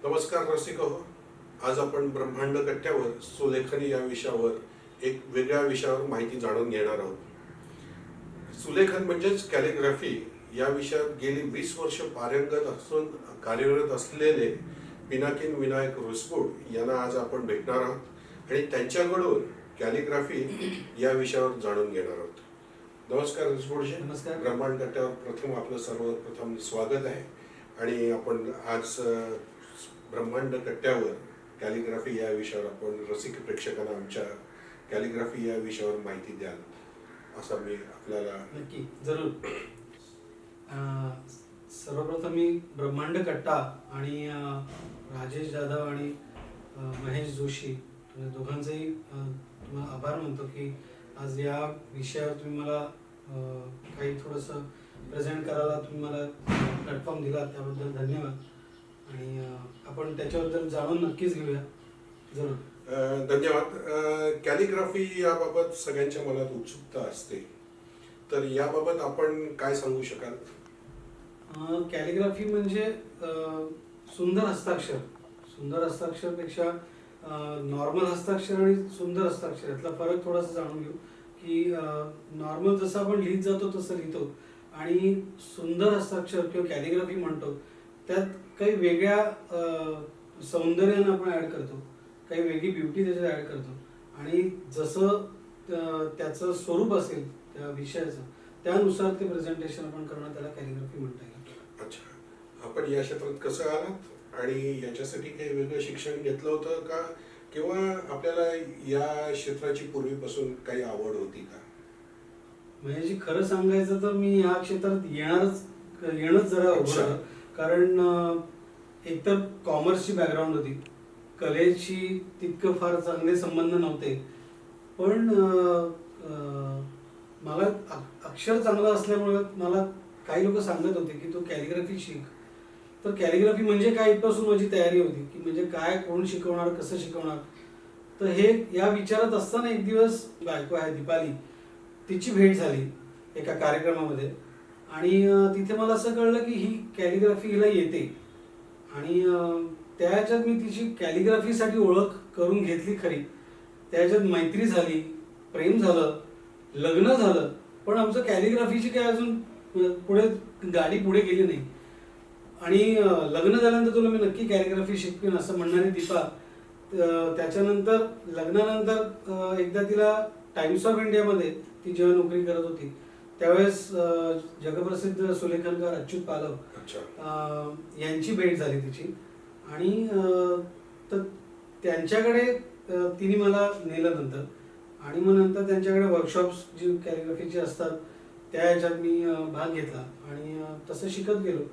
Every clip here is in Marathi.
नमस्कार रसिक हो. आज आपण ब्रह्मांड कट्ट्यावर सुलेखनी या विषयावर एक वेगळ्या विषयावर माहिती जाणून घेणार आहोत. सुलेखन म्हणजेच कॅलिग्राफी या विषयात गेली 20 वर्ष पारंगत असून कार्यरत असलेले पिनाकिन विनायक रुसपूड यांना आज आपण भेटणार आहोत आणि त्यांच्याकडून कॅलिग्राफी या विषयावर जाणून घेणार आहोत. नमस्कार रुसपूडजी. नमस्कार. ब्रह्मांड कट्ट्यावर प्रथम आपलं सर्वप्रथम स्वागत आहे. आणि आपण आज ब्रह्मांड कट्ट्यावर कॅलिग्राफी या विषयावर आपण रसिक प्रेक्षकांना आमच्या कॅलिग्राफी या विषयावर माहिती द्याल असं मी आपल्याला. नक्की, जरूर. सर्वप्रथम मी ब्रह्मांड कट्टा आणि राजेश जाधव आणि महेश जोशी दोघांचेही तुम्हाला आभार मानतो की आज या विषयावर तुम्ही मला काही थोडंसं प्रेझेंट करायला तुम्ही मला प्लॅटफॉर्म दिला, त्याबद्दल धन्यवाद. आणि आपण त्याच्याबद्दल जाणून नक्कीच घेऊया. जरूर. धन्यवाद. कॅलिग्राफी याबाबत सगळ्यांच्या मनात उत्सुकता असते, तर याबाबत आपण काय सांगू शकाल? कॅलिग्राफी म्हणजे सुंदर हस्ताक्षर. सुंदर हस्ताक्षरपेक्षा नॉर्मल हस्ताक्षर आणि सुंदर हस्ताक्षर यातला फरक थोडासा जाणून घेऊ की नॉर्मल जसं आपण लिहित जातो तसं लिहितो आणि सुंदर हस्ताक्षर किंवा कॅलिग्राफी म्हणतो त्यात काही वेगळ्या सौंदर्यानं आपण ॲड करतो, काही वेगळी ब्युटी त्याच्यात ॲड करतो आणि जसं त्याचं स्वरूप असेल त्या विषयाचं त्यानुसार ते प्रेझेंटेशन आपण करणं त्याला कॅलिग्राफी म्हणता येईल. अच्छा, आपण या क्षेत्रात कसं आलात आणि याच्यासाठी काही वेगळं शिक्षण घेतलं होतं का, किंवा आपल्याला या क्षेत्राची पूर्वीपासून काही आवड होती का? म्हणजे खरं सांगायचं तर मी या क्षेत्रात येणंच जरा अवघड आहे. कारण एकतर कॉमर्सची बॅकग्राऊंड होती, कलेशी तितकं फार चांगले संबंध नव्हते, पण मला अक्षर चांगलं असल्यामुळे मला काही लोक सांगत होते की तू कॅलिग्राफी शिक. तर कॅलिग्राफी म्हणजे काय इथपासून माझी तयारी होती की म्हणजे काय, कोण शिकवणार, कसं शिकवणार. तर हे या विचारात असताना एक दिवस बायको आहे दीपाली, तिची भेट झाली एका कार्यक्रमामध्ये आणि तिथे मला असं कळलं की ही कॅलिग्राफी हिला येते आणि त्याच्यात मी तिची कॅलिग्राफीसाठी ओळख करून घेतली खरी. त्याच्यात मैत्री झाली, प्रेम झालं, लग्न झालं, पण आमचं कॅलिग्राफीची काय अजून पुढे गाडी पुढे गेली नाही. आणि लग्न झाल्यानंतर तुला मी नक्की कॅलिग्राफी शिकवीन असं म्हणणारी दीपा त्याच्यानंतर लग्नानंतर एकदा तिला टाइम्स ऑफ इंडियामध्ये ती जेव्हा नोकरी करत होती त्यावेळेस जगप्रसिद्ध सुलेखनकार अच्युत पालव यांची भेट झाली तिची आणि तर त्यांच्याकडे तिने मला नेलं नंतर आणि मग नंतर त्यांच्याकडे वर्कशॉप्स जी कॅलिग्राफीची असतात त्या ह्याच्यात मी भाग घेतला आणि तसं शिकत गेलो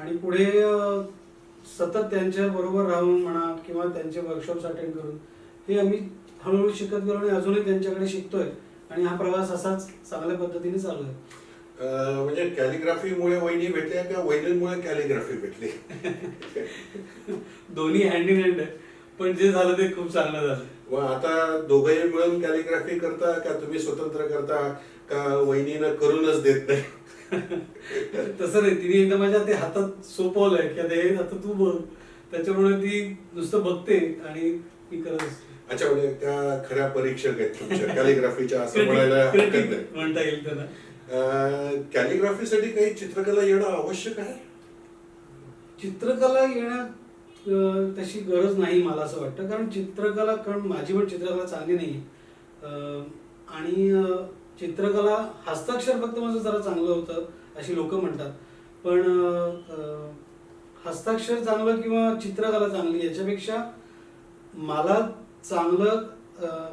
आणि पुढे सतत त्यांच्या बरोबर राहून म्हणा किंवा त्यांचे वर्कशॉप्स अटेंड करून हे आम्ही हळूहळू शिकत गेलो आणि अजूनही त्यांच्याकडे शिकतोय आणि हा प्रवास असाच चांगल्या पद्धतीने चालू आहे. म्हणजे कॅलिग्राफीमुळे वहिनी भेटल्या का वहिनीमुळे कॅलिग्राफी भेटली? दोन्ही हँड इन हँड आहे, पण जे झालं ते खूप चांगलं झालं. व आता दोघंही मिळून कॅलिग्राफी करता का तुम्ही स्वतंत्र करता का वहिनीनं करूनच देत नाही? तसं नाही, तिने एकदा माझ्या ते हातात सोपवलंय की आता हे आता तू बघ, त्याच्यामुळे ती नुसतं बघते आणि मी करत असते. अच्छा, म्हणजे त्या खऱ्या परीक्षक आहेत तुमच्या कॅलिग्राफीच्या असं म्हणायला हरकत नाही, म्हणता येईल त्यांना. कॅलिग्राफीसाठी काही चित्रकला येणं आवश्यक आहे? चित्रकला येण्यात तशी गरज नाही मला असं वाटतं, कारण माझी पण चित्रकला चांगली नाही आणि चित्रकला हस्ताक्षर फक्त माझं जरा चांगलं होतं अशी लोक म्हणतात, पण हस्ताक्षर चांगलं किंवा चित्रकला चांगली याच्यापेक्षा मला चांगलं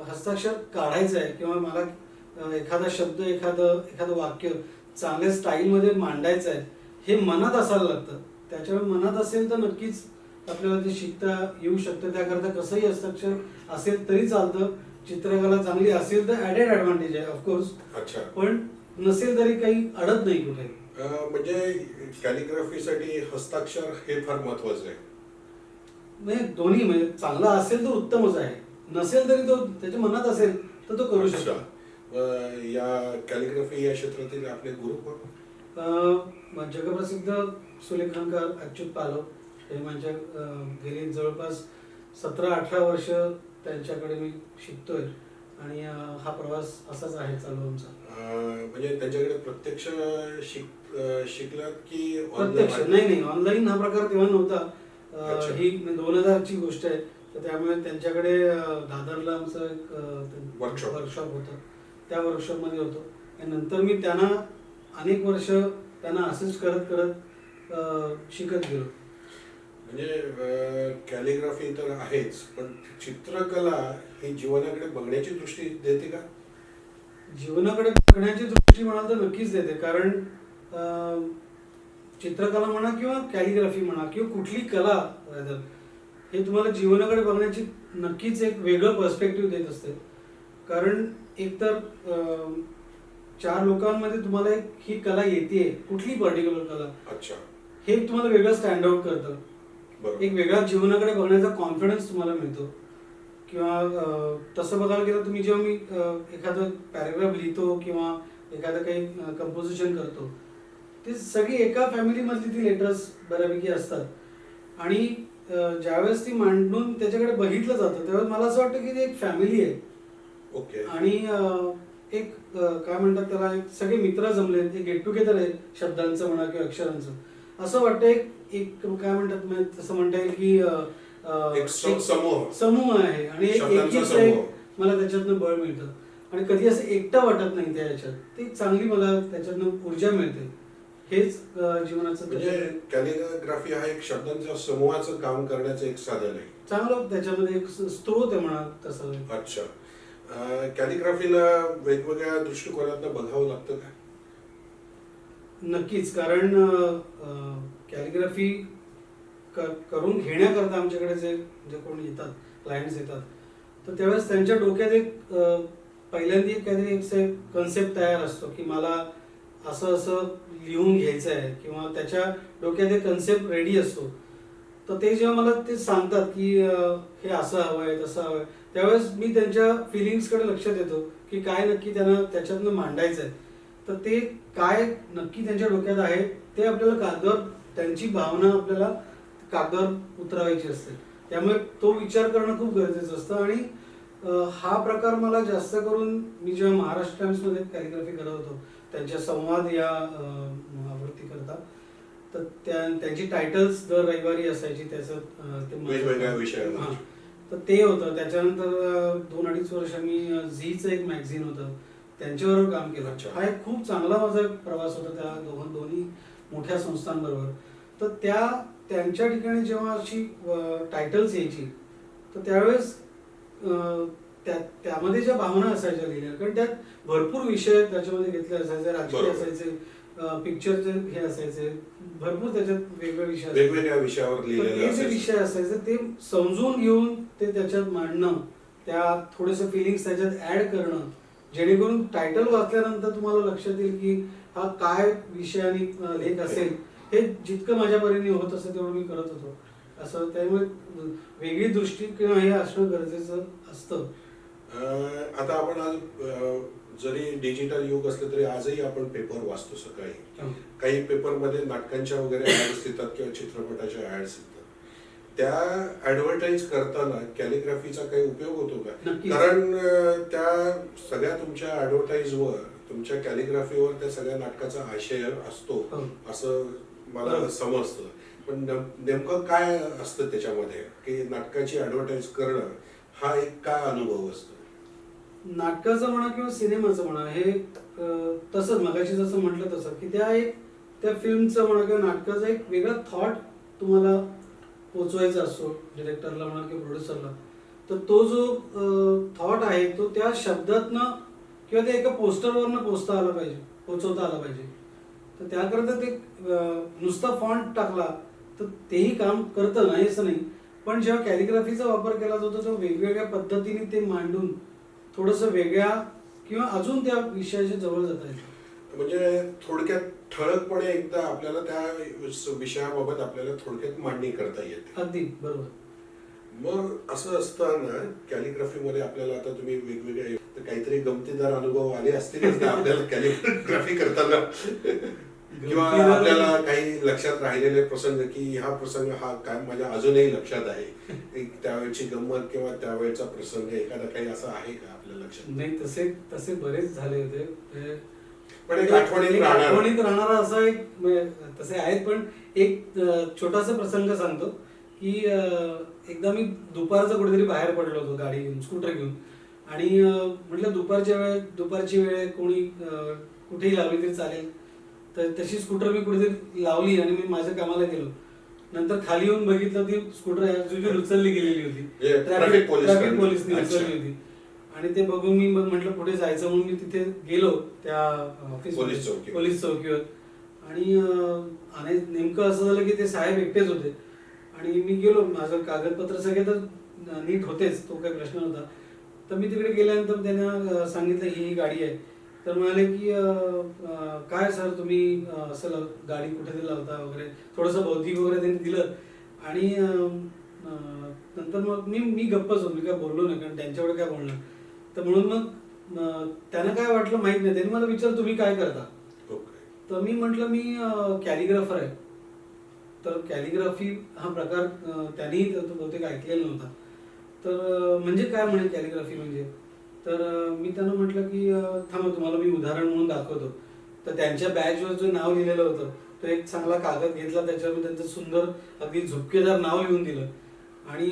हस्ताक्षर काढायचं आहे किंवा मला एखादा शब्द एखादं वाक्य चांगल्या स्टाईलमध्ये मांडायचं आहे हे मनात असायला लागतं. त्याच्यामुळे मनात असेल तर नक्कीच आपल्याला ते शिकता येऊ शकतं. त्याकरता कसंही हस्ताक्षर असेल तरी चालतं. चित्रकला चांगली असेल तर ॲडेड ॲडव्हान्टेज आहे ऑफकोर्स. अच्छा, पण नसेल तरी काही अडत नाही कुठे. म्हणजे कॅलिग्राफीसाठी हस्ताक्षर हे फार महत्वाचं आहे. म्हणजे दोन्ही, म्हणजे चांगला असेल तर उत्तमच आहे, नसेल तरी तो त्याच्या मनात असेल तर तो करू शकतो. या कॅलिग्राफी या क्षेत्रातील आपले गुरु कोण? जगप्रसिद्ध सुलेखनकार अच्युत पालव हे म्हणजे गेली जवळपास 17-18 वर्ष त्यांच्याकडे मी शिकतोय आणि हा प्रवास असाच आहे चालू आमचा. म्हणजे त्यांच्याकडे प्रत्यक्ष शिकलात की प्रत्यक्ष online? नाही, ऑनलाईन हा प्रकार तेव्हा नव्हता. अच्छा. ही 2000 ची गोष्ट आहे. तर त्यामुळे त्यांच्याकडे दादरला आमचं एक Workshop. वर्कशॉप होतं. त्या वर्कशॉपमध्ये होतो आणि नंतर मी त्यांना अनेक वर्ष त्यांना असंच करत करत शिकत गेलो. म्हणजे कॅलिग्राफी तर आहेच, पण चित्रकला ही जीवनाकडे बघण्याची दृष्टी देते का? जीवनाकडे बघण्याची दृष्टी म्हणाल तर नक्कीच देते. कारण चित्रकला म्हणा किंवा कॅलिग्राफी म्हणा किंवा कुठली कला rather, हे तुम्हाला जीवनाकडे बघण्याची नक्कीच एक वेगळं पर्स्पेक्टिव्ह देत असते. कारण एकतर 4 लोकांमध्ये तुम्हाला ही कला येते, कुठली पर्टिक्युलर कला, अच्छा. हे तुम्हाला वेगळं स्टँड आउट करतं. बरोबर. एक वेगळा जीवनाकडे बघण्याचा कॉन्फिडन्स तुम्हाला मिळतो. किंवा तसं बघायला गेलं तुम्ही जेव्हा मी एखादं पॅरेग्राफ लिहितो किंवा एखादं काही कंपोजिशन करतो, ते सगळी एका फॅमिलीमधली ती लेटर्स बऱ्यापैकी असतात आणि ज्यावेळेस ती मांडून त्याच्याकडे बघितलं जातं त्यावेळेस मला असं वाटतं की ती एक फॅमिली आहे. ओके. आणि एक काय म्हणतात त्याला, एक सगळे मित्र जमले, एक गेट टुगेदर आहे शब्दांचं म्हणा किंवा अक्षरांचं. असं वाटतं एक काय म्हणतात म्हणजे तसं म्हणता येईल की एक समूह आहे आणि शब्दांचा एकीचं समूह. मला त्याच्यातनं बळ मिळतं आणि कधी असं एकटं वाटत नाही त्या ह्याच्यात. ती चांगली मला त्याच्यातनं ऊर्जा मिळते. हेच जीवनाचं म्हणजे कॅलिग्राफी हा एक शब्दांच्या समूहाचं काम करण्याचं एक साधन आहे. चांगलं त्याच्यामध्ये एक स्त्रोत आहे म्हणा तसं. अच्छा. कॅलिग्राफीला वेगवेगळ्या दृष्टिकोनातून बघावं लागतं का? नक्कीच. कारण कॅलिग्राफी करून घेण्याकरता आमच्याकडे जे कोण येतात, क्लायंट्स येतात, तर त्यावेळेस त्यांच्या डोक्यात एक पहिल्यांदा काहीतरी एक कन्सेप्ट तयार असतो की मला असं असं लिहून घ्यायचं आहे किंवा त्याच्या डोक्यात एक कन्सेप्ट रेडी असतो. तर ते जेव्हा मला ते सांगतात की हे असं हवं आहे तसं हवं आहे, त्यावेळेस मी त्यांच्या फिलिंग्सकडे लक्ष देतो की काय नक्की त्यांना त्याच्यातनं मांडायचं आहे. तर ते काय नक्की त्यांच्या डोक्यात आहे ते आपल्याला कागदावर, त्यांची भावना आपल्याला कागदावर उतरवायची असते. त्यामुळे तो विचार करणं खूप गरजेचं असतं. आणि हा प्रकार मला जास्त करून मी जेव्हा महाराष्ट्र टाइम्समध्ये कॅलिग्राफी करत होतो त्यांच्या संवाद या आवृत्ती करता, तर त्यांची टायटल्स दर रविवारी असायची. त्याचं वेगवेगळ्या विषयांवर. तर ते होतं. त्याच्यानंतर 2-2.5 वर्ष मी झीचं एक मॅगझिन होतं त्यांच्याबरोबर काम केलं. अच्छा. हा एक खूप चांगला माझा प्रवास होता त्या दोन्ही मोठ्या संस्थांबरोबर. तर त्यांच्या ठिकाणी जेव्हा अशी टायटल्स यायची तर त्यावेळेस त्यामध्ये ज्या भावना असायच्या लिहिल्या, कारण त्यात भरपूर विषय त्याच्यामध्ये घेतले असायचे, राजकीय असायचे, पिक्चरचे हे असायचे, भरपूर त्याच्यात वेगवेगळ्या विषयावर लिहिलेले जे विषय असायचे ते समजून घेऊन ते त्याच्यात मांडणं, त्या थोडेसे फिलिंग्स त्याच्यात ऍड करणं, जेणेकरून टायटल वाचल्यानंतर तुम्हाला लक्षात येईल की हा काय विषय आणि लेख असेल. हे जितकं माझ्या परीने होत असं तेवढं मी करत होतो. असं त्यामुळे वेगळी दृष्टी किंवा हे असणं गरजेचं असतं. आता आपण आज जरी डिजिटल युग असलं तरी आजही आपण पेपर वाचतो सकाळी. काही पेपरमध्ये नाटकांच्या वगैरे ऍड्स येतात किंवा चित्रपटाच्या ऍड्स येतात. त्या ऍडव्हर्टाईज करताना कॅलिग्राफीचा काही उपयोग होतो का? कारण त्या सगळ्या तुमच्या ऍडव्हर्टाईजवर, तुमच्या कॅलिग्राफीवर त्या सगळ्या नाटकाचा आशय असतो असं मला समजतं. पण नेमकं काय असतं त्याच्यामध्ये की नाटकाची ऍडव्हर्टाईज करणं हा एक काय अनुभव असतो? नाटकाचं म्हणा किंवा सिनेमाचं म्हणा, हे तसंच मगाशी जसं म्हटलं तसं की त्या फिल्मचं म्हणा किंवा नाटकाचा एक वेगळा थॉट तुम्हाला पोचवायचा असतो डिरेक्टरला म्हणा किंवा प्रोड्युसरला. तर तो जो थॉट आहे तो त्या शब्दातनं किंवा त्या एका पोस्टरवरनं पोचवता आला पाहिजे. तर त्याकरता ते नुसता फॉन्ट टाकला तर तेही काम करतं, नाही असं नाही. पण जेव्हा कॅलिग्राफीचा वापर केला जातो तेव्हा वेगवेगळ्या पद्धतीने ते मांडून थोडंसं वेगळ्या किंवा अजून त्या विषयाच्या जवळ जाता येतं. म्हणजे थोडक्यात ठळकपणे एकदा आपल्याला त्या विषयाबाबत आपल्याला थोडक्यात मांडणी करता येते. अगदी बरोबर. मग असं असताना कॅलिग्राफीमध्ये आपल्याला आता तुम्ही वेगवेगळे काहीतरी गमतीदार अनुभव आले असतील आपल्याला कॅलिग्राफी करताना? किंवा आपल्याला काही लक्षात राहिलेले प्रसंग की ह्या प्रसंग हा काय माझ्या अजूनही लक्षात आहे, एक त्यावेळची गंमत किंवा त्यावेळचा प्रसंग एखादा काही असं आहे का आपल्या लक्षात? नाही, तसे तसे बरेच झाले होते. पण एक आठवणीत एक राहणार. आठवणीत राहणारा असा एक तसे आहेत, पण एक छोटासा प्रसंग सांगतो की एकदा मी दुपारचं कुठेतरी बाहेर पडलो होतो गाडी घेऊन, स्कूटर घेऊन, आणि म्हटलं दुपारची वेळ आहे, कोणी कुठेही लावली तरी चालेल. तर तशी स्कूटर मी कुठेतरी लावली आणि मी माझ्या कामाला गेलो. नंतर खाली येऊन बघितलं, ती स्कूटर ॲज युजल उचलली गेलेली होती, ट्रॅफिक पोलिसने उचलली होती. आणि ते बघून मी मग म्हटलं पुढे जायचं म्हणून मी तिथे गेलो त्या ऑफिस पोलीस चौकीवर. आणि नेमकं असं झालं की ते साहेब एकटेच होते आणि मी गेलो, माझं कागदपत्र सगळे तर नीट होतेच, तो काही प्रश्न नव्हता. तर मी तिकडे गेल्यानंतर त्यांना सांगितलं ही गाडी आहे. तर म्हणाले की काय सर तुम्ही असं गाडी कुठे लावता वगैरे, थोडंसं बौद्धिक वगैरे त्यांनी दिलं. आणि नंतर मग मी गप्पच होतो, मी काय बोललो नाही, कारण त्यांच्याकडे काय बोलणार. तर म्हणून मग त्यांना काय वाटलं माहित नाही, त्यांनी मला विचारलं तुम्ही काय करता. तर मी म्हटलं मी कॅलिग्राफर आहे. तर कॅलिग्राफी हा प्रकार त्यांनी बहुतेक ऐकलेला नव्हता. तर म्हणजे काय म्हणे कॅलिग्राफी म्हणजे. तर मी त्यांना म्हटलं की थांबा तुम्हाला मी उदाहरण म्हणून दाखवतो. तर त्यांच्या बॅचवर जो नाव लिहिलेलं होतं, तो एक चांगला कागद घेतला, त्याच्यावर त्यांचं सुंदर अगदी झुपकेदार नाव लिहून दिलं आणि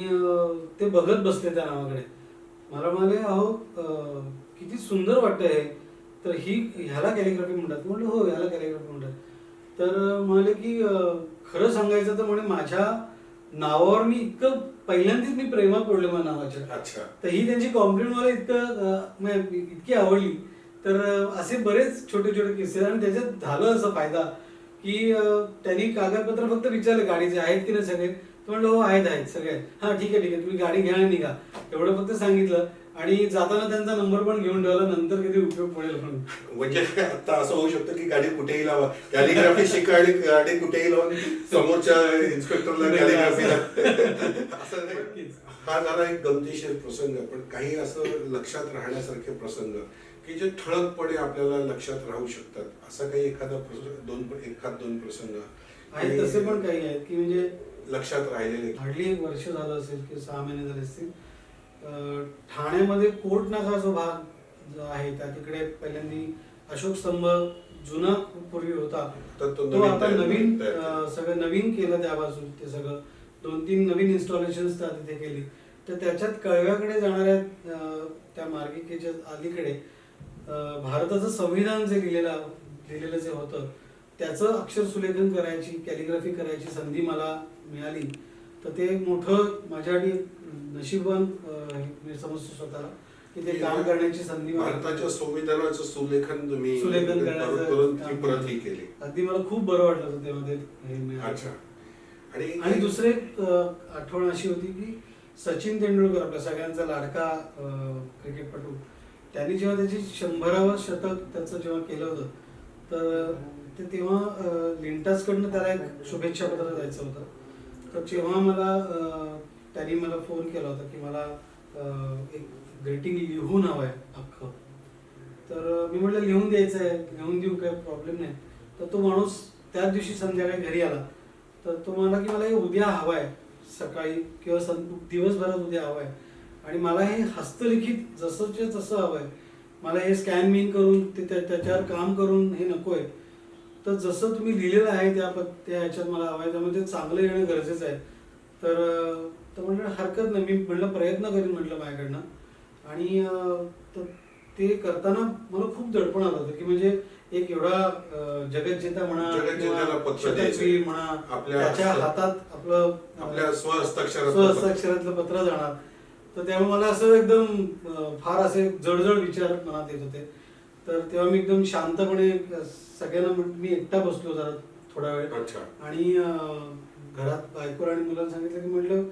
ते बघत बसले त्या नावाकडे. मला म्हणाले अहो किती सुंदर वाटतं हे, तर ह्याला कॅलिग्राफी म्हणतात. म्हटलं हो ह्याला कॅलिग्राफी म्हणतात. तर म्हणाले की खरं सांगायचं तर म्हणे माझ्या नावावर मी इतकं पहिल्यांदाच मी प्रेमात पडलो माझ्या नावाच्या. अच्छा. तर ही त्यांची कॉम्प्लिमेंट मला इतकी आवडली. तर असे बरेच छोटे छोटे किस्से. आणि त्याच्यात झालं असं फायदा की त्यांनी कागदपत्र फक्त विचारले गाडीचे आहेत की नाही सगळे. तर म्हणलं हो आहेत सगळे आहेत. हा ठीक आहे तुम्ही गाडी घ्या आणि निघा, एवढं फक्त सांगितलं. आणि जाताना त्यांचा नंबर पण घेऊन ठेवला, नंतर कधी उपयोग पडेल म्हणून. म्हणजे आता असं होऊ शकतं की गाडी कुठेही लावा, कॅलिग्राफी शिका आणि गाडी कुठेही लावून समोरच्या इन्स्पेक्टरला कॅलिग्राफीला असं नाही. हा झाला एक गमतीशीर प्रसंग. पण काही असं लक्षात राहण्यासारखे प्रसंग की जे ठळकपणे आपल्याला लक्षात राहू शकतात, असं काही एखादा दोन प्रसंग आहेत. तसे पण काही आहेत की म्हणजे लक्षात राहिलेले. हार्डली 1 वर्ष झालं असेल की 6 महिने झाले असतील. ठाण्यामध्ये कोर्ट नाका जो भाग जो आहे त्या तिकडे पहिल्यांदा अशोक स्तंभ जुना पूर्वी होता, तो आता नवीन सगळं नवीन केलं. त्या बाजून ते सगळं 2-3 नवीन इन्स्टॉलेशन तिथे केली. तर त्याच्यात कळव्याकडे जाणाऱ्या त्या मार्गिकेच्या अलीकडे भारताचं संविधान जे लिहिलेलं जे होतं त्याचं अक्षर सुलेखन करायची, कॅलिग्राफी करायची संधी मला मिळाली. तर ते मोठं माझ्यासाठी नशीबवान मी समजतो स्वतःला की ते काम करण्याची संधी. भारताच्या संविधानाचं सुलेखन करून ती प्रत ही केली. अगदी मला खूप बरं वाटलं होतं तेव्हा ते हे मिळालं. अच्छा. आणि दुसरे आठवण अशी होती की सचिन तेंडुलकर आपल्या सगळ्यांचा लाडका क्रिकेटपटू, त्यांनी जेव्हा त्याची 100वे शतक त्याचं जेव्हा केलं होतं, तर ते तेव्हा लिंटासकडनं त्याला एक शुभेच्छा पत्र द्यायचं होतं. तर तेव्हा त्यांनी मला फोन केला होता की मला एक ग्रीटिंग लिहून हवं आहे अख्खं. तर मी म्हटलं लिहून द्यायचं आहे, लिहून देऊ, काही प्रॉब्लेम नाही. तर तो माणूस त्याच दिवशी संध्याकाळी घरी आला. तर तो म्हणाला की मला हे उद्या हवं आहे, सकाळी किंवा दिवसभरात उद्या हवं आहे. आणि मला हे हस्तलिखित जसंच्या तसं हवं आहे. मला हे स्कॅन बिन करून त्याच्यावर काम करून हे नको आहे. तर जसं तुम्ही लिहिलेलं आहे त्या ह्याच्यात मला हवं आहे, त्यामुळे ते चांगलं येणं गरजेचं आहे. तर म्हटलं हरकत नाही, मी म्हटलं प्रयत्न करीन म्हटलं माझ्याकडनं. आणि ते करताना मला खूप दडपण आलं होतं की म्हणजे एक एवढा जगज्जेता म्हणा, शतकवीर म्हणा, त्याच्या हातात आपल्या स्वहस्ताक्षरातलं पत्र जाणार. तर त्यामुळे मला असं एकदम फार असे जडजड विचार मनात येत होते. तर तेव्हा मी एकदम शांतपणे सगळ्यांना मी एकटा बसलो जरा थोडा वेळ. आणि घरात बायकोला आणि मुलांना सांगितलं की म्हटलं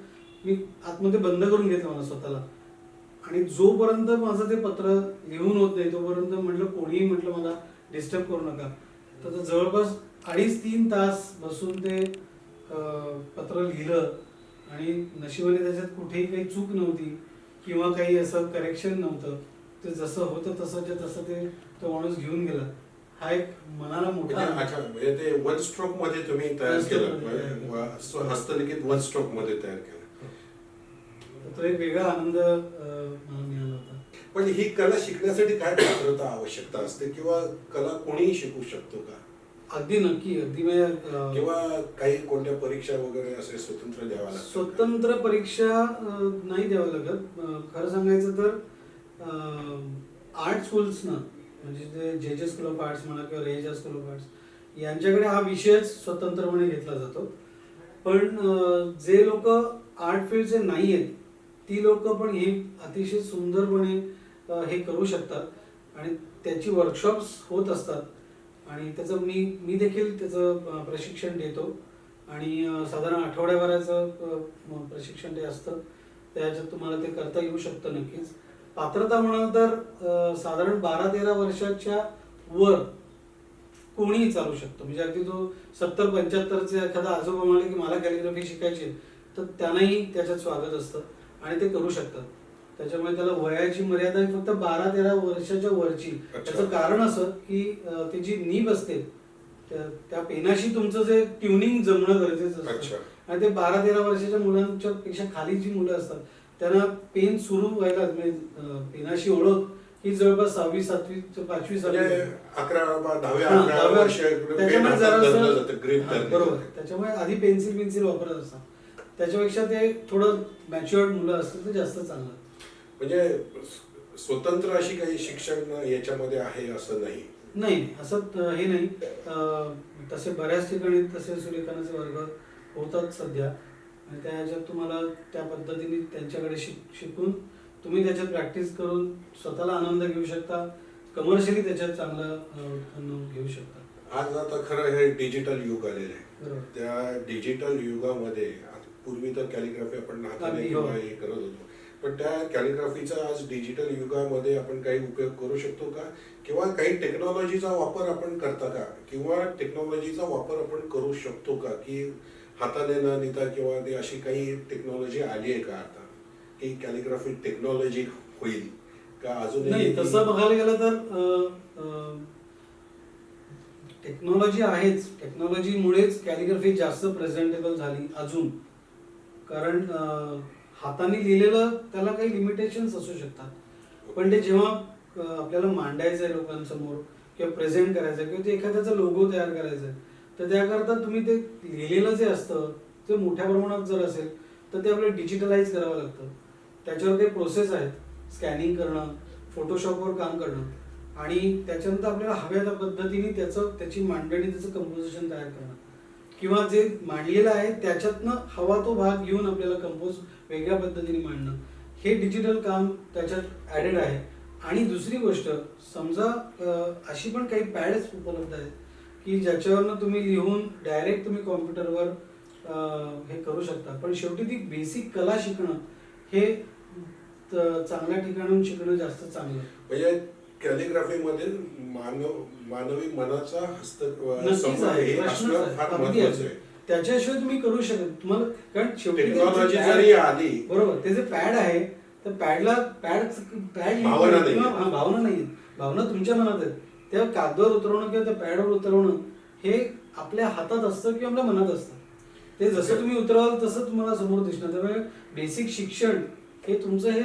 मी आतमध्ये बंद करून घेतलं मला स्वतःला. आणि जोपर्यंत माझं ते पत्र लिहून होत नाही तोपर्यंत म्हटलं कोणीही म्हटलं मला डिस्टर्ब करू नका. तर जवळपास 2.5-3 तास बसून ते पत्र लिहिलं. आणि नशिबाने त्याच्यात कुठेही काही चूक नव्हती किंवा काही असं करेक्शन नव्हतं. ते जसं होतं तसंच्या तसं ते तो माणूस घेऊन गेला. हा एक मनाला मोठा म्हणजे अच्छा, म्हणजे ते वन स्ट्रोक मध्ये तुम्ही तयार One stroke केलं, मध्ये तयार केलं. हस्तलिखित वन स्ट्रोक मध्ये तयार केलं. तर तो एक वेगळा आनंद मला मिळाला होता. पण ही कला शिकण्यासाठी काय पात्रता आवश्यकता असते किंवा कला कोणीही शिकू शकतो का? अगदी नक्की, अगदी म्हणजे किंवा काही कोणत्या परीक्षा वगैरे असे स्वतंत्र द्यावा लागतात का? स्वतंत्र परीक्षा नाही द्यावं लागत. खरं सांगायचं तर आर्ट स्कूल्सना म्हणजे जे जे जे स्कूल ऑफ आर्ट्स म्हणा किंवा रेजा स्कूल ऑफ आर्ट्स यांच्याकडे हा विषयच स्वतंत्रपणे घेतला जातो. पण जे लोक आर्ट फील्डचे नाही आहेत ती लोक पण हे अतिशय सुंदरपणे हे करू शकतात आणि त्याची वर्कशॉप्स होत असतात आणि त्याचं मी देखील त्याचं प्रशिक्षण देतो आणि साधारण आठवड्याभराचं प्रशिक्षण ते असतं. त्याच्यात तुम्हाला ते करता येऊ शकतं नक्कीच. पात्रता म्हणाल तर साधारण 12-13 वर्षाच्या वर कोणीही चालू शकतो. म्हणजे अगदी तो 70-75चे एखादा आजोबा म्हणाले की मला कॅलिग्राफी शिकायची तर त्यांनाही त्याच्यात स्वागत असतं आणि ते करू शकतात. त्याच्यामुळे त्याला वयाची मर्यादा ही फक्त 12-13 वर्षाच्या वरची. त्याचं कारण असं की ती जी नीब असते त्या पेनाशी तुमचं जे ट्युनिंग जमणं गरजेचं असतं आणि ते 12-13 वर्षाच्या मुलांच्या पेक्षा खाली जी मुलं असतात त्यांना पेन सुरू व्हायला पेनाशी ओळख ही जवळपास 6वी 7वी 5वी 6वी 10व्या वर्ष त्याच्यामुळे जरा बरोबर. त्याच्यामुळे आधी पेन्सिल वापरत असतात. त्याच्यापेक्षा ते थोडं मॅच्युअर्ड मुलं असतील तर जास्त चांगलं. म्हणजे स्वतंत्र अशी काही शिक्षण याच्यामध्ये आहे असं नाही? नाही, असं हे नाही. तसे बऱ्याच ठिकाणी तसे सुलेखनाचे वर्ग होतात सध्या आणि त्या ह्याच्यात तुम्हाला त्या पद्धतीने त्यांच्याकडे शिकून तुम्ही त्याच्यात प्रॅक्टिस करून स्वतःला आनंद घेऊ शकता. कमर्शियली त्याच्यात चांगलं उत्पन्न घेऊ शकता. आज आता खरं हे डिजिटल युग आलेलं आहे. बरोबर. त्या डिजिटल युगामध्ये पूर्वी तर कॅलिग्राफी आपण हाताने किंवा हे करत होतो, पण त्या कॅलिग्राफीचा आज डिजिटल युगामध्ये आपण काही उपयोग करू शकतो का? किंवा काही टेक्नॉलॉजीचा वापर आपण करता का? किंवा टेक्नॉलॉजीचा वापर आपण करू शकतो का की हाताने न लिहिता किंवा ती अशी काही टेक्नॉलॉजी आली आहे का आता की कॅलिग्राफी टेक्नॉलॉजी होईल का? अजून नाही, तसं बघायला गेलं तर टेक्नॉलॉजी आहेच. टेक्नॉलॉजीमुळेच कॅलिग्राफी जास्त प्रेझेंटेबल झाली अजून. कारण हाताने लिहिलेलं त्याला काही लिमिटेशन्स असू शकतात, पण ते जेव्हा आपल्याला मांडायचं आहे लोकांसमोर किंवा प्रेझेंट करायचं किंवा ते एखाद्याचा लोगो तयार करायचा आहे तर त्याकरता तुम्ही ते लिहिलेलं जे असतं ते मोठ्या प्रमाणात जर असेल तर ते आपल्याला डिजिटलाइज करावं लागतं. त्याच्यावर काही प्रोसेस आहेत, स्कॅनिंग करणं, फोटोशॉपवर काम करणं आणि त्याच्यानंतर आपल्याला हव्या त्या पद्धतीने त्याची मांडणी, त्याचं कंपोजिशन तयार करणं किंवा जे मांडलेलं आहे त्याच्यातनं हवा तो भाग घेऊन आपल्याला कंपोज वेगळ्या पद्धतीने मांडणं, हे डिजिटल काम त्याच्यात ॲडेड आहे. आणि दुसरी गोष्ट, समजा अशी पण काही पॅड्स उपलब्ध आहेत की ज्याच्यावरनं तुम्ही लिहून डायरेक्ट तुम्ही कॉम्प्युटरवर हे करू शकता. पण शेवटी ती बेसिक कला शिकणं हे चांगल्या ठिकाणून शिकणं जास्त चांगलं. म्हणजे कॅलिग्राफीमध्ये मानवी मनाचा नक्कीच आहे, असणं फार महत्त्वाचं आहे. त्याच्याशिवाय तुम्ही करू शकत तुम्हाला, कारण शेवटी टेक्नॉलॉजी जरी आली बरोबर, ते जे पॅड आहे तर पॅड भावना नाही, भावना तुमच्या मनात आहेत. तेव्हा कागदावर उतरवणं किंवा त्या पॅडवर उतरवणं हे आपल्या हातात असतं किंवा आपल्या मनात असतं. ते जसं तुम्ही उतरवाल तसं तुम्हाला समोर दिसणार. त्यामुळे बेसिक शिक्षण हे तुमचं हे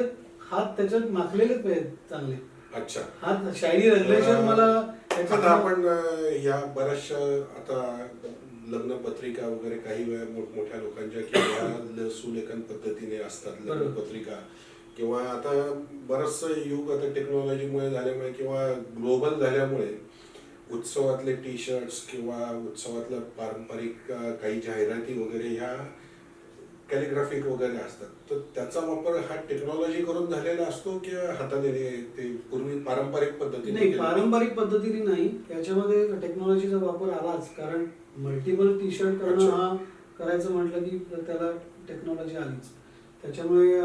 हात त्याच्यात माखलेलेच पाहिजेत चांगले. अच्छा, हात शायरी रंगल्याशिवाय मला आता आपण या बऱ्याचशा आता लग्न पत्रिका वगैरे काही वेळा मोठमोठ्या लोकांच्या किंवा सुलेखन पद्धतीने असतात लग्न पत्रिका, किंवा आता बरंचसं युग आता टेक्नॉलॉजीमुळे झाल्यामुळे किंवा ग्लोबल झाल्यामुळे उत्सवातले टी शर्ट्स किंवा उत्सवातल्या पारंपरिक काही जाहिराती वगैरे ह्या कॅलिग्राफिक वगैरे असतात. तर त्याचा वापर हा टेक्नॉलॉजी करून झालेला असतो किंवा हाताने ते पूर्वी पारंपरिक पद्धतीने? नाही, पारंपरिक पद्धतीने नाही, याच्यामध्ये टेक्नॉलॉजीचा वापर आलाच. कारण मल्टिपल टी शर्ट करणं हा करायचं म्हटलं की त्याला टेक्नॉलॉजी आलीच. त्याच्यामुळे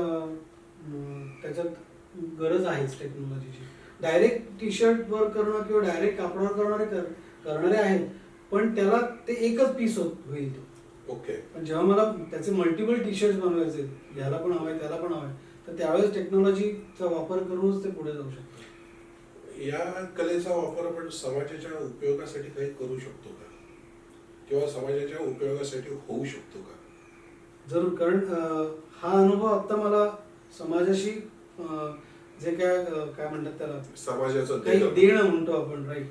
त्याच्यात गरज आहेच टेक्नॉलॉजीची. डायरेक्ट टी शर्ट वर करणं किंवा डायरेक्ट कापडावर करणारे आहेत, पण त्याला ते एकच पीस होईल तो. ओके. पण जेव्हा मला त्याचे मल्टिपल टी शर्ट बनवायचे, याला पण हवंय त्याला पण हवंय, तर त्यावेळेस टेक्नॉलॉजीचा वापर करूनच ते पुढे जाऊ शकतं. या कलेचा वापर आपण समाजाच्या उपयोगासाठी काही करू शकतो का, किंवा समाजाच्या उपयोगासाठी होऊ शकतो का? जरूर, कारण हा अनुभव आता मला समाजाशी जे काय म्हणतात त्याला, समाजाचं काही देणं. देणं म्हणतो आपण, राईट,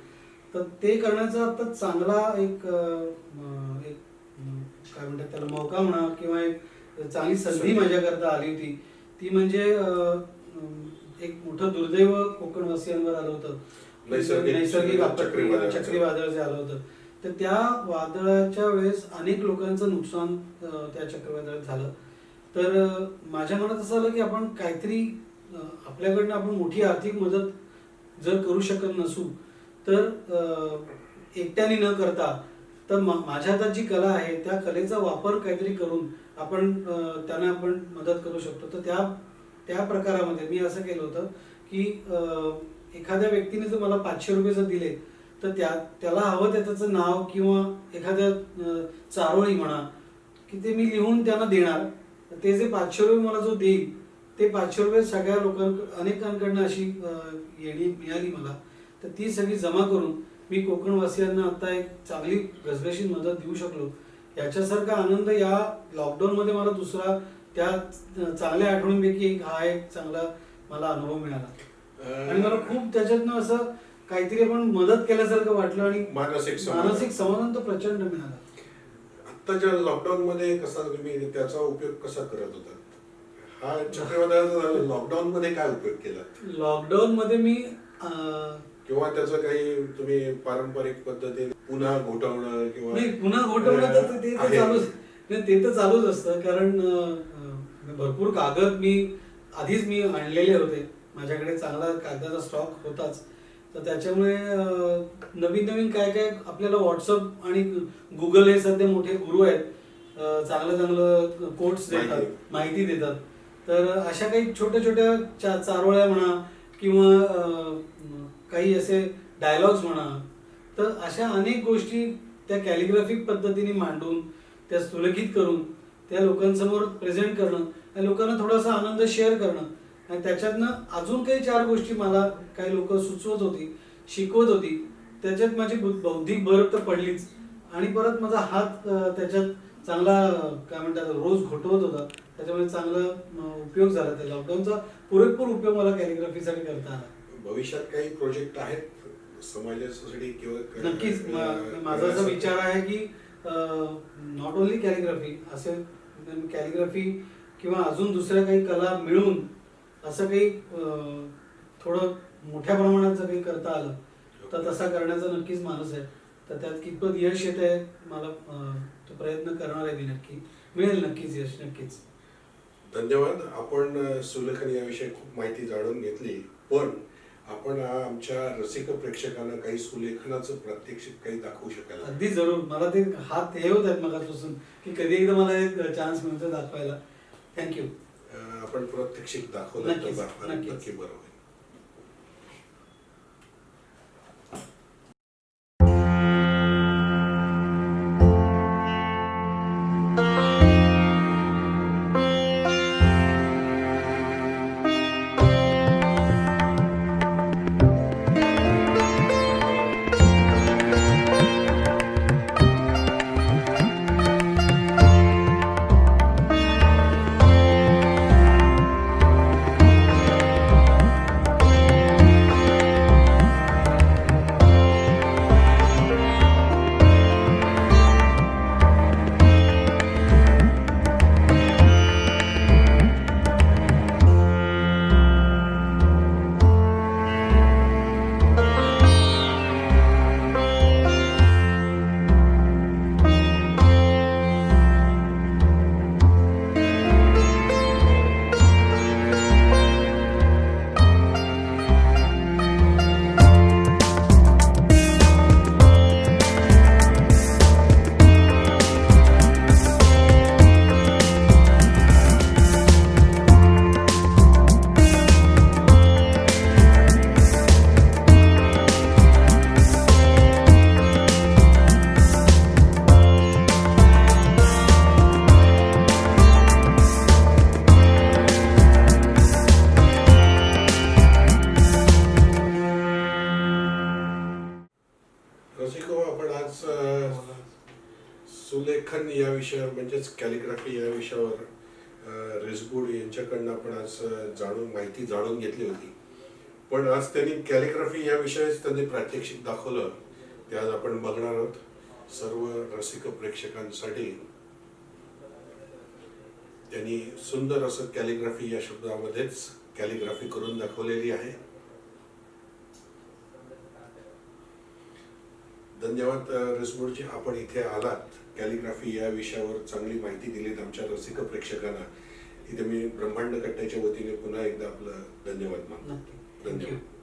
तर ते करण्याचा आता चांगला एक काय म्हणतात त्याला मौका म्हणा किंवा एक चांगली संधी माझ्याकरता आली होती. ती म्हणजे एक मोठं दुर्दैव कोकणवासियांवर आलं होतं, नैसर्गिक आपत्ती, चक्रीवादळ जे आलं होतं. तर त्या वादळाच्या वेळेस अनेक लोकांचं नुकसान त्या चक्रीवादळात झालं. तर माझ्या मनात असं आलं की आपण काहीतरी आपल्याकडनं आपण मोठी आर्थिक मदत जर करू शकत नसू तर एकट्याने न करता तर माझ्या हातात जी कला आहे त्या कलेचा वापर काहीतरी करून आपण त्यांना आपण मदत करू शकतो. तर त्या प्रकारामध्ये मी असं केलं होतं की एखाद्या व्यक्तीने जर मला 500 रुपये जर दिले तर त्याला हवं त्याचं नाव किंवा एखाद्या चारोळी म्हणा की ते मी लिहून त्यांना देणार. ते जे 500 रुपये मला जो देईल ते 500 रुपये सगळ्या अनेकांकडनं अशी येणी मिळाली मला. तर ती सगळी जमा करून मी कोकणवासियांना आता एक चांगली घसघशीत मदत देऊ शकलो. याच्यासारखा आनंद या लॉकडाऊनमध्ये मला दुसरा त्या चांगल्या आठवणींपैकी हा एक चांगला मला अनुभव मिळाला. आणि मला खूप त्याच्यातनं असं काहीतरी आपण मदत केल्यासारखं वाटलं आणि मानसिक समाधान तर प्रचंड मिळालं. आत्ताच्या लॉकडाऊन मध्ये कसा तुम्ही त्याचा उपयोग कसा करत होता? हा चक्रीवादळाचा लॉकडाऊन मध्ये काय उपयोग केला? लॉकडाऊन मध्ये मी किंवा त्याचं काही तुम्ही पारंपरिक पद्धतीने पुन्हा घोटवणं किंवा नाही, पुन्हा घोटवणं तर ते तर चालूच असतं. कारण भरपूर कागद आधीच मी आणलेले होते, माझ्याकडे चांगला कागदाचा स्टॉक होताच. तर त्याच्यामुळे नवीन नवीन काय काय आपल्याला व्हॉट्सअप आणि गुगल हे सध्या मोठे गुरु आहेत, चांगलं कोट्स देतात, माहिती देतात. तर अशा काही छोट्या छोट्या चारोळ्या म्हणा किंवा काही असे डायलॉग्स म्हणा, तर अशा अनेक गोष्टी त्या कॅलिग्राफिक पद्धतीने मांडून त्या सुलेखित करून त्या लोकांसमोर प्रेझेंट करणं, त्या लोकांना थोडासा आनंद शेअर करणं. आणि त्याच्यातनं अजून काही 4 गोष्टी मला काही लोक सुचवत होती, शिकवत होती. त्याच्यात माझी बौद्धिक भर तर पडलीच आणि परत माझा हात त्याच्यात चांगला काय म्हणतात रोज घोटवत होता. त्याच्यामुळे चांगला उपयोग झाला. त्या लॉकडाऊनचा पुरेपूर उपयोग मला कॅलिग्राफीसाठी करता आला. भविष्यात काही प्रोजेक्ट आहेत समाजासाठी किंवा? नक्कीच माझा असा विचार आहे की नॉट ओन्ली कॅलिग्राफी, असे कॅलिग्राफी किंवा अजून दुसऱ्या काही कला मिळून असं काही थोडं मोठ्या प्रमाणात जर काही करता आलं तर तसा करण्याचा नक्कीच मानस आहे. तर त्यात कितपत यश येत आहे मला तो प्रयत्न करणार आहे मी. नक्की मिळेल, नक्कीच यश, नक्कीच. धन्यवाद. आपण सुलेखन याविषयी खूप माहिती जाणून घेतली, पण आपण आमच्या रसिक प्रेक्षकांना काही सुलेखनाचं प्रात्यक्षिक काही दाखवू शकाल? अगदी जरूर. मला ते हात हे होत आहेत मगापासून की कधी एकदा मला एक चान्स मिळतो दाखवायला. थँक्यू. आपण प्रात्यक्षिक दाखवलं तर नक्की बरोबर. विषयावर म्हणजेच कॅलिग्राफी या विषयावर रेसबुड यांच्याकडनं आपण आज माहिती जाणून घेतली होती. पण आज त्यांनी कॅलिग्राफी या विषयाच त्यांनी प्रात्यक्षिक दाखवलं, ते आज आपण बघणार आहोत. सर्व रसिक प्रेक्षकांसाठी त्यांनी सुंदर असं कॅलिग्राफी या शब्दामध्येच कॅलिग्राफी करून दाखवलेली आहे. धन्यवाद रेसबुडजी, आपण इथे आलात. कॅलिग्राफी या विषयावर चांगली माहिती दिलीत आमच्या रसिक प्रेक्षकांना. इथे मी ब्रह्मांड कट्ट्याच्या वतीने पुन्हा एकदा आपलं धन्यवाद मानतो. नक्की. धन्यवाद. थँक्यू.